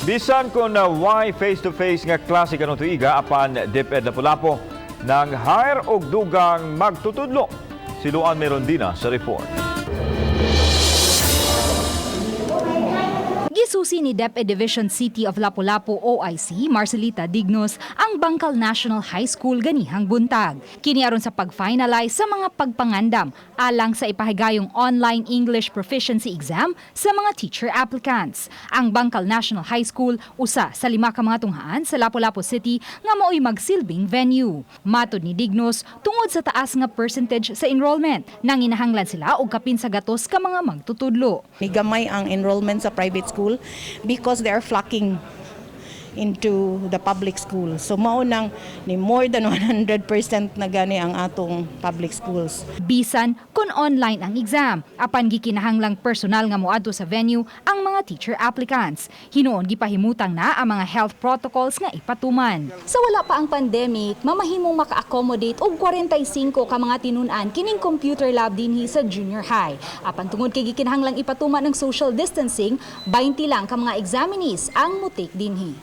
Bisan kung na why face-to-face nga klase kanong tuiga apan DepEd Lapu-Lapu nang hire og dugang magtutudlo. Siluan meron din sa report. Gisusi ni DepEd Division City of Lapu-Lapu OIC Marcelita Dignos ang Bangkal National High School ganihang buntag. Kini aron sa pag-finalize sa mga pagpangandam alang sa ipahigayong online English proficiency exam sa mga teacher applicants. Ang Bangkal National High School usa sa 5 ka mga tunghaan sa Lapu-Lapu City nga mao'y magsilbing venue. Matod ni Dignos, tungod sa taas nga percentage sa enrollment, nanginahanglan sila og kapin sa gatos ka mga magtutudlo. Gamay ang enrollment sa private school because they are flocking into the public school. So mao nang ni more than 100% na gani ang atong public schools. Bisan kung online ang exam, apan gikinahanglang personal nga moadto sa venue ang mga teacher applicants. Hinuon gipahimutang na ang mga health protocols nga ipatuman. Sa wala pa ang pandemic, mamahimong maka-accommodate og 45 ka mga tinunan kining computer lab dinhi sa junior high. Apan tungod kay gikinahanglang ipatuman ng social distancing, 20 lang ka mga examinees ang mutik dinhi.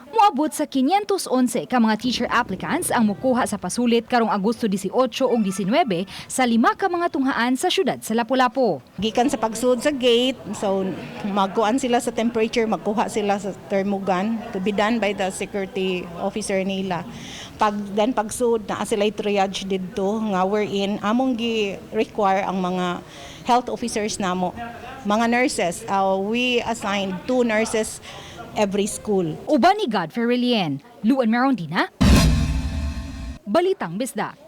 Moabot sa 511 ka mga teacher applicants ang mukuha sa pasulit karong Agosto 18 ug 19 sa 5 ka mga tunghaan sa syudad sa Lapu-Lapu. Gikan sa pagsud sa gate, so magkuan sila sa temperature, magkuha sila sa thermogun to be done by the security officer nila. Pagsud na sila triage didto nga wherein among gi-require ang mga health officers namo, mga nurses. We assigned 2 nurses every school. Uban ni Godfrey Relien, Luan Merondina, Balitang Bisdak.